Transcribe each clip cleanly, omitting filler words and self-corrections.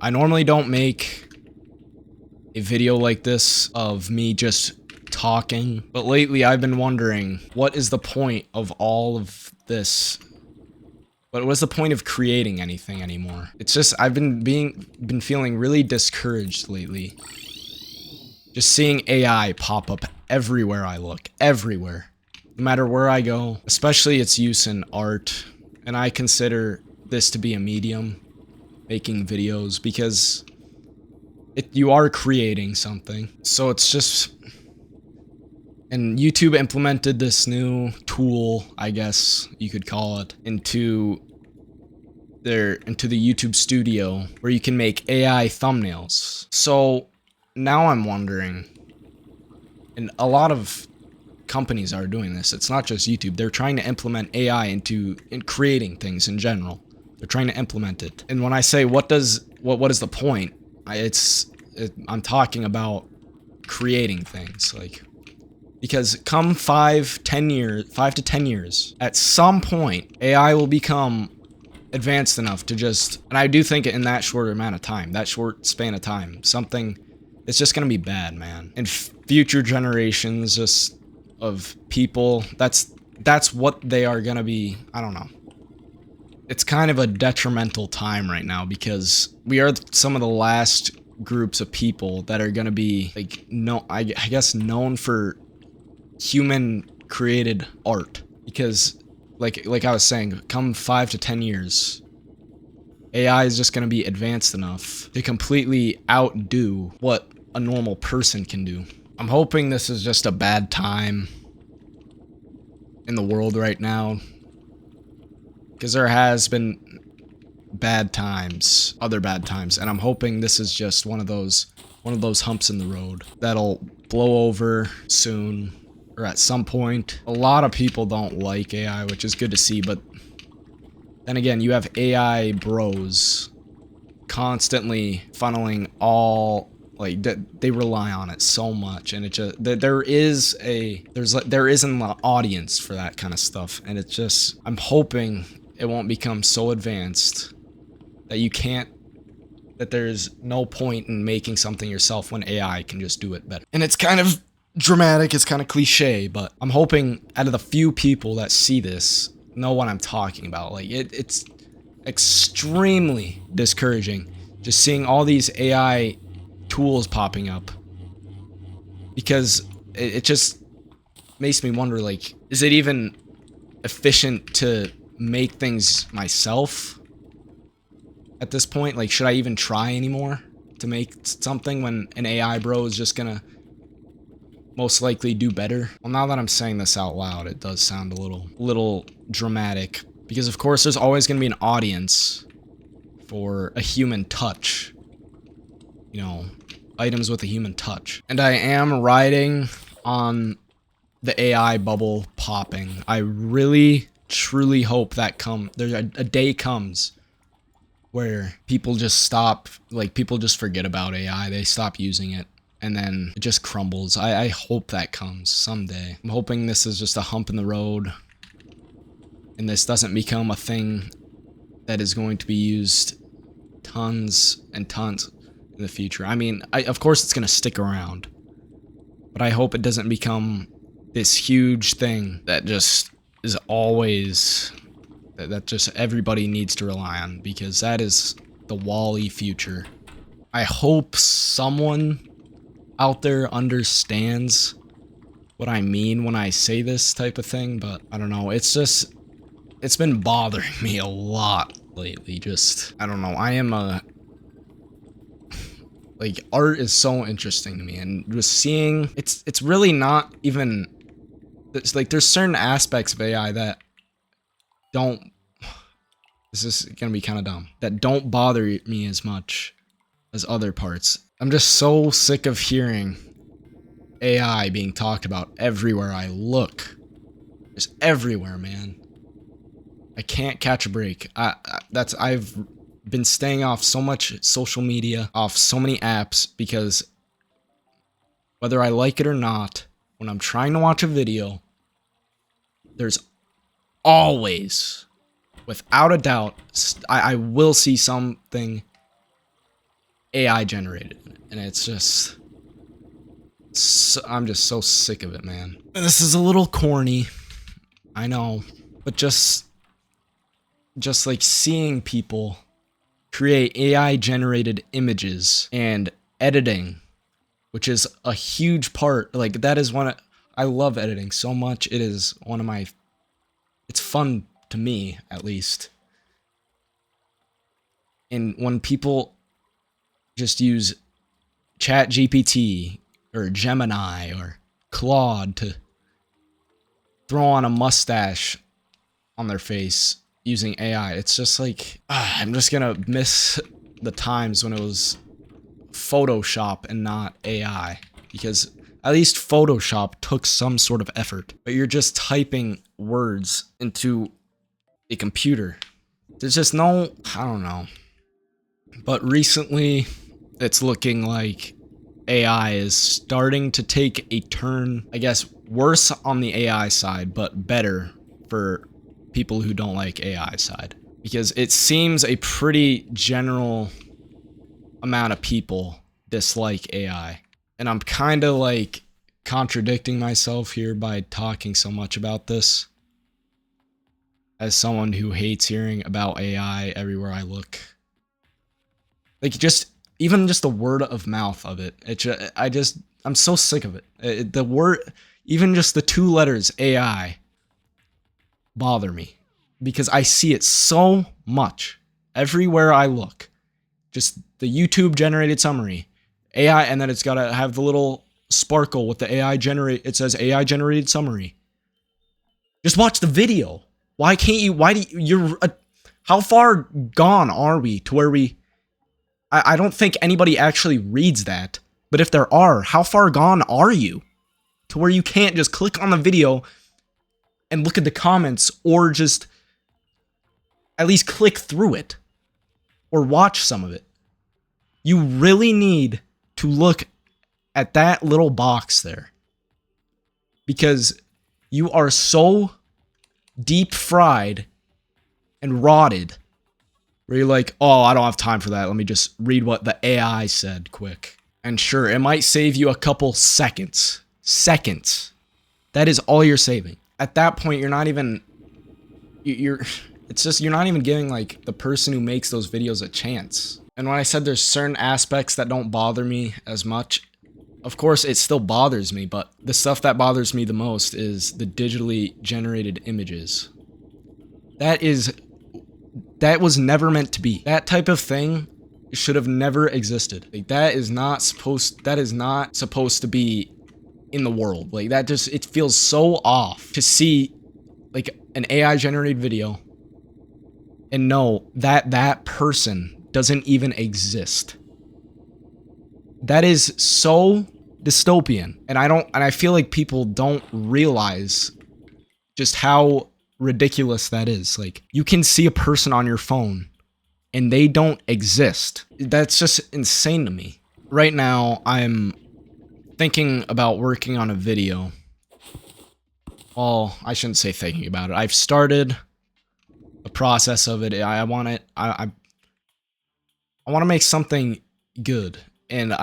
I normally don't make a video like this of me just talking, but lately I've been wondering, what is the point of all of this? But what's the point of creating anything anymore? It's just, I've been feeling really discouraged lately. Just seeing AI pop up everywhere I look, everywhere. No matter where I go, especially its use in art. And I consider this to be a medium, making videos, because you are creating something. So it's just, and YouTube implemented this new tool, I guess you could call it, into the YouTube studio where you can make AI thumbnails. So now I'm wondering, and a lot of companies are doing this, it's not just YouTube, they're trying to implement AI in creating things in general. They're trying to implement it. And when I say what is the point, I'm talking about creating things, like, because come 5 to 10 years, at some point AI will become advanced enough to just, and I do think in that short amount of time, that short span of time, something, it's just gonna be bad, man. And future generations just of people, that's what they are gonna be. I don't know. It's kind of a detrimental time right now because we are some of the last groups of people that are gonna be like, I guess known for human created art, because like I was saying, come 5 to 10 years, AI is just going to be advanced enough to completely outdo what a normal person can do. I'm hoping this is just a bad time in the world right now, because there has been bad times, other bad times, and I'm hoping this is just one of those humps in the road that'll blow over soon. Or at some point. A lot of people don't like AI, which is good to see, but then again, you have AI bros constantly funneling all, like, they rely on it so much, and it just, there is an audience for that kind of stuff, and it's just, I'm hoping it won't become so advanced that there's no point in making something yourself when AI can just do it better. And it's kind of dramatic, it's kind of cliche, but I'm hoping out of the few people that see this know what I'm talking about. Like, it's extremely discouraging just seeing all these AI tools popping up, because it just makes me wonder, like, is it even efficient to make things myself at this point? Like, should I even try anymore to make something when an AI bro is just gonna most likely do better? Well, now that I'm saying this out loud, it does sound a little dramatic, because of course there's always going to be an audience for a human touch, you know, items with a human touch. And I am riding on the AI bubble popping. I really truly hope that there's a day comes where people just stop, like, people just forget about AI, they stop using it, and then it just crumbles. I hope that comes someday. I'm hoping this is just a hump in the road, and this doesn't become a thing that is going to be used tons and tons in the future. I mean, of course it's going to stick around, but I hope it doesn't become this huge thing that just is always, that just everybody needs to rely on, because that is the Wall-E future. I hope someone out there understands what I mean when I say this type of thing, but I don't know, it's been bothering me a lot lately. Just, I don't know, like, art is so interesting to me, and just seeing, it's really not even, it's like, there's certain aspects of AI that don't, this is gonna be kind of dumb, that don't bother me as much as other parts. I'm just so sick of hearing AI being talked about everywhere I look. Just everywhere, man. I can't catch a break. I've been staying off so much social media, off so many apps, because whether I like it or not, when I'm trying to watch a video, there's always, without a doubt, I will see something AI generated. And it's just... I'm just so sick of it, man. And this is a little corny, I know, but just like seeing people create AI generated images and editing, which is a huge part. Like, that is I love editing so much. It is one of my, it's fun to me, at least. And when people just use ChatGPT or Gemini or Claude to throw on a mustache on their face using AI, it's just like, I'm just gonna miss the times when it was Photoshop and not AI, because at least Photoshop took some sort of effort, but you're just typing words into a computer. There's just no, I don't know. But recently, it's looking like AI is starting to take a turn, I guess, worse on the AI side, but better for people who don't like AI side. Because it seems a pretty general amount of people dislike AI. And I'm kind of like contradicting myself here by talking so much about this, as someone who hates hearing about AI everywhere I look. Like, even just the word of mouth of it. I'm so sick of it. The word, even just the 2 letters AI bother me, because I see it so much everywhere I look. Just the YouTube generated summary, AI, and then it's gotta have the little sparkle with the AI generate. It says AI generated summary. Just watch the video. Why can't you? How far gone are we to where I don't think anybody actually reads that, but if there are, how far gone are you to where you can't just click on the video and look at the comments, or just at least click through it or watch some of it? You really need to look at that little box there, because you are so deep fried and rotted where you're like, oh, I don't have time for that. Let me just read what the AI said quick. And sure, it might save you a couple seconds. Seconds. That is all you're saving. At that point, you're not even... It's just, you're not even giving, like, the person who makes those videos a chance. And when I said there's certain aspects that don't bother me as much, of course, it still bothers me, but the stuff that bothers me the most is the digitally generated images. That was never meant to be. That type of thing should have never existed. Like, that is not supposed to be in the world. Like, it feels so off to see, like, an AI generated video and know that that person doesn't even exist. That is so dystopian. And I feel like people don't realize just how ridiculous that is. Like, you can see a person on your phone and they don't exist. That's just insane to me. Right now, I'm thinking about working on a video. Well, I shouldn't say thinking about it. I've started the process of it. I want to make something good. And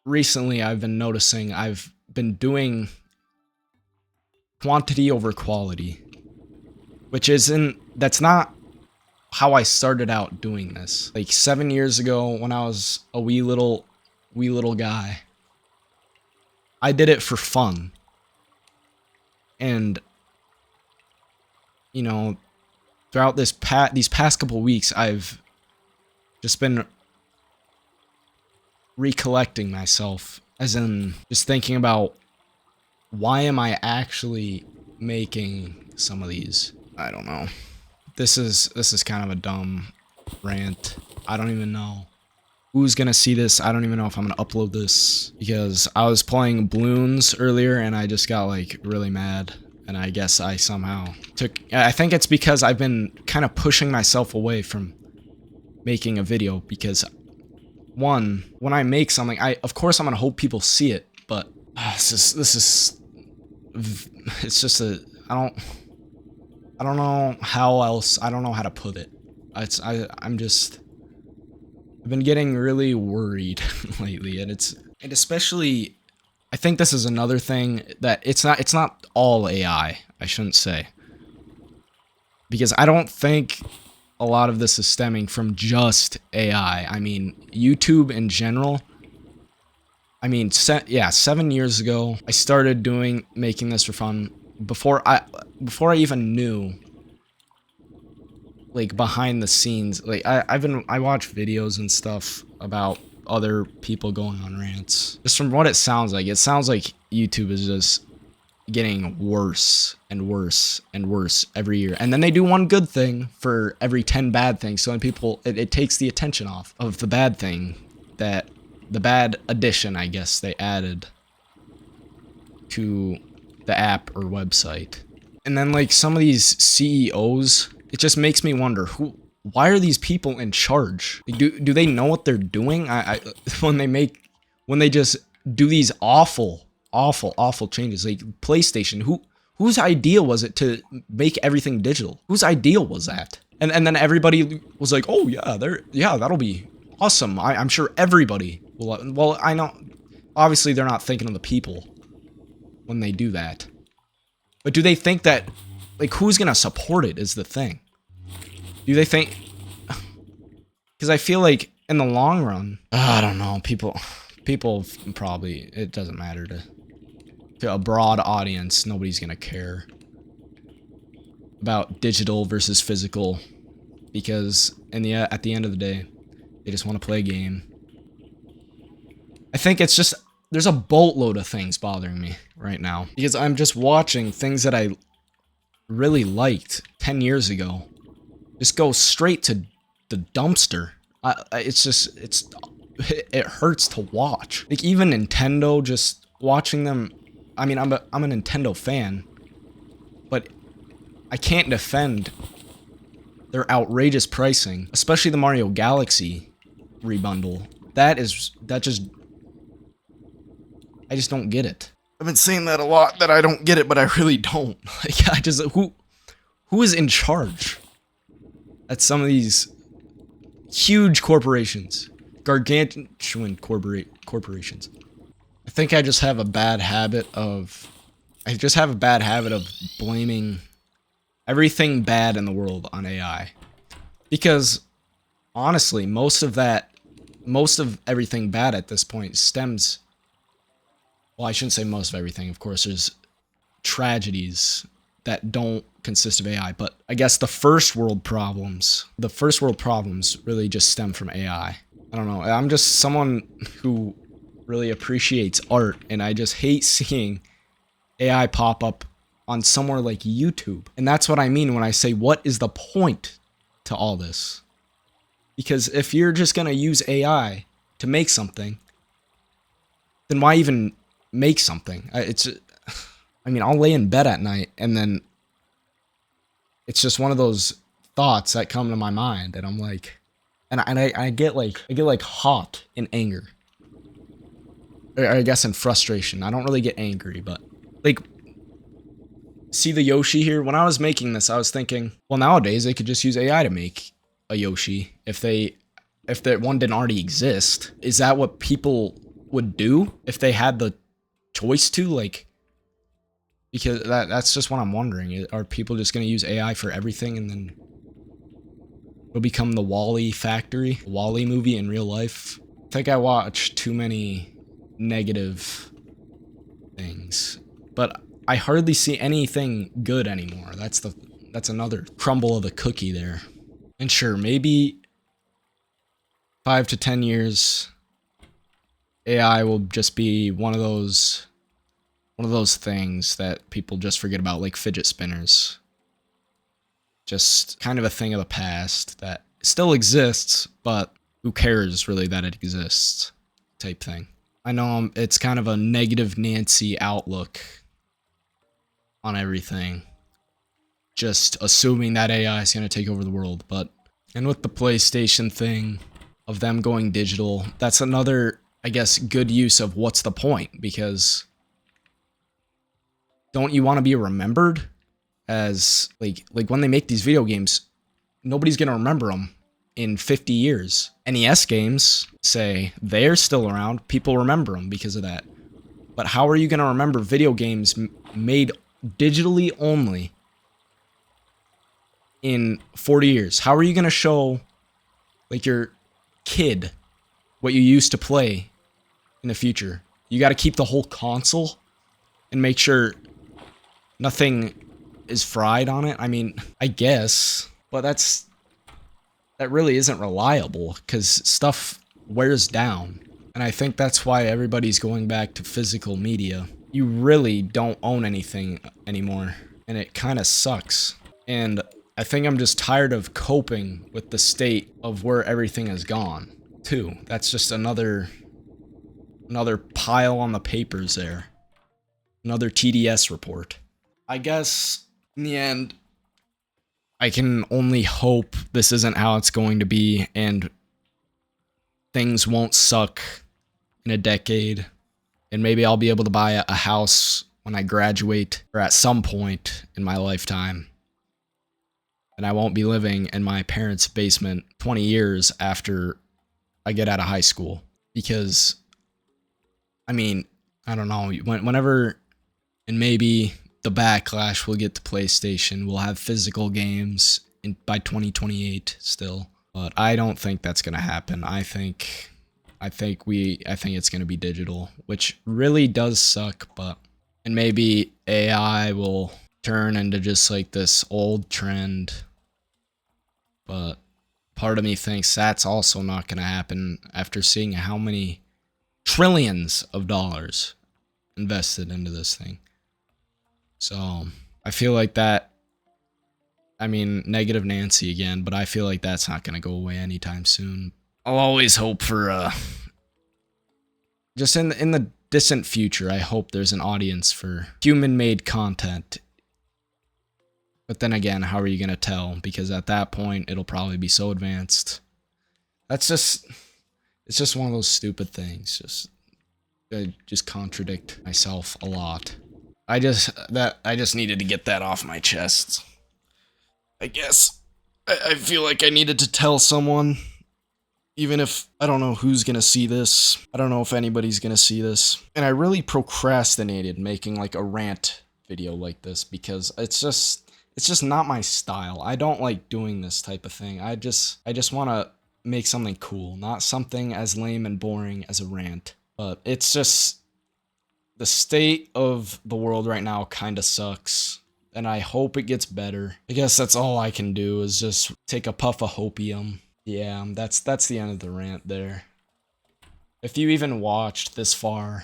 recently I've been noticing I've been doing quantity over quality, that's not how I started out doing this. Like 7 years ago, when I was a wee little guy, I did it for fun. And, you know, throughout these past couple weeks, I've just been recollecting myself, as in just thinking about, why am I actually making some of these? I don't know. This is kind of a dumb rant. I don't even know who's gonna see this. I don't even know if I'm gonna upload this, because I was playing balloons earlier and I just got like really mad, and I guess I somehow I think it's because I've been kind of pushing myself away from making a video, because one, when I make something, of course I'm gonna hope people see it, but it's just I don't know how else, I don't know how to put it. I'm just, I've been getting really worried lately, and especially, I think this is another thing that it's not all AI, I shouldn't say. Because I don't think a lot of this is stemming from just AI. I mean, YouTube in general. I mean, 7 years ago, I started making this for fun. Before I even knew, like, behind the scenes, like, I watch videos and stuff about other people going on rants. Just from what it sounds like YouTube is just getting worse and worse and worse every year. And then they do one good thing for every 10 bad things. So when people, it takes the attention off of the bad thing, that the bad addition, I guess, they added to the app or website. And then, like, some of these CEOs, it just makes me wonder, why are these people in charge? Like, do they know what they're doing? When they just do these awful changes, like PlayStation, whose idea was it to make everything digital? Whose idea was that? And then everybody was like, oh yeah, that'll be awesome. I'm sure everybody will. Well, I know, obviously they're not thinking of the people when they do that. But do they think that, like, who's gonna support it is the thing? Do they think? Because I feel like in the long run, I don't know, people probably, it doesn't matter to a broad audience. Nobody's gonna care about digital versus physical, because at the end of the day, they just want to play a game. I think it's just, there's a boatload of things bothering me right now, because I'm just watching things that I really liked 10 years ago just go straight to the dumpster. It hurts to watch. Like, even Nintendo, just watching them. I mean, I'm a Nintendo fan, but I can't defend their outrageous pricing, especially the Mario Galaxy rebundle. I just don't get it. I've been saying that a lot, that I don't get it, but I really don't. Like, who is in charge at some of these huge corporations, gargantuan corporations? I think I just have a bad habit of blaming everything bad in the world on AI. Because honestly, most of everything bad at this point stems, well, I shouldn't say most of everything, of course, there's tragedies that don't consist of AI, but I guess the first world problems really just stem from AI. I don't know, I'm just someone who really appreciates art, and I just hate seeing AI pop up on somewhere like YouTube. And that's what I mean when I say, what is the point to all this? Because if you're just gonna use AI to make something, then why even make something? I mean, I'll lay in bed at night, and then it's just one of those thoughts that come to my mind, and I'm like, and I get like hot in anger. Or I guess in frustration. I don't really get angry, but, like, see the Yoshi here? When I was making this, I was thinking, well, nowadays they could just use AI to make a Yoshi if that one didn't already exist. Is that what people would do if they had the choice to? Like, because that's just what I'm wondering. Are people just going to use AI for everything, and then it'll become the Wall-E factory, Wall-E movie in real life? I think I watch too many negative things, but I hardly see anything good anymore. That's another crumble of the cookie there. And sure, maybe 5 to 10 years, AI will just be one of those things that people just forget about, like fidget spinners. Just kind of a thing of the past that still exists, but who cares really that it exists, type thing. I know it's kind of a negative Nancy outlook on everything, just assuming that AI is going to take over the world, and with the PlayStation thing of them going digital, that's another, I guess, good use of what's the point, because don't you want to be remembered as, like when they make these video games, nobody's going to remember them in 50 years. NES games, say, they're still around. People remember them because of that. But how are you going to remember video games made digitally only in 40 years? How are you going to show, like, your kid what you used to play in the future? You got to keep the whole console and make sure nothing is fried on it. I mean, I guess, but that really isn't reliable because stuff wears down. And I think that's why everybody's going back to physical media. You really don't own anything anymore, and it kind of sucks. And I think I'm just tired of coping with the state of where everything has gone, too. That's just another pile on the papers there. Another TDS report. I guess, in the end, I can only hope this isn't how it's going to be, and things won't suck in a decade, and maybe I'll be able to buy a house when I graduate, or at some point in my lifetime, and I won't be living in my parents' basement 20 years after I get out of high school. Because, I mean, I don't know, whenever, and maybe the backlash will get to PlayStation, we'll have physical games by 2028 still, but I don't think that's gonna happen. I think it's gonna be digital, which really does suck, but, and maybe AI will turn into just like this old trend, but part of me thinks that's also not gonna happen after seeing how many trillions of dollars invested into this thing. So I feel like that, I mean, negative Nancy again, but I feel like that's not gonna go away anytime soon. I'll always hope for, just in the distant future, I hope there's an audience for human-made content. But then again, how are you gonna tell? Because at that point, it'll probably be so advanced. It's just one of those stupid things. I just contradict myself a lot. I just needed to get that off my chest. I guess I feel like I needed to tell someone. Even if I don't know who's gonna see this. I don't know if anybody's gonna see this. And I really procrastinated making like a rant video like this because it's just not my style. I don't like doing this type of thing. I just want to make something cool, not something as lame and boring as a rant. But it's just the state of the world right now kind of sucks. And I hope it gets better. I guess that's all I can do is just take a puff of hopium. Yeah, that's the end of the rant there. If you even watched this far,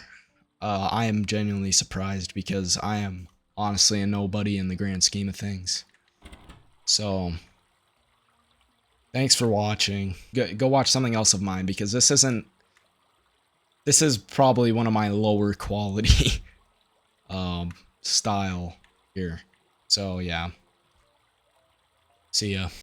I am genuinely surprised because I am honestly a nobody in the grand scheme of things. So, thanks for watching. Go watch something else of mine because this is probably one of my lower quality style here. So yeah. See ya.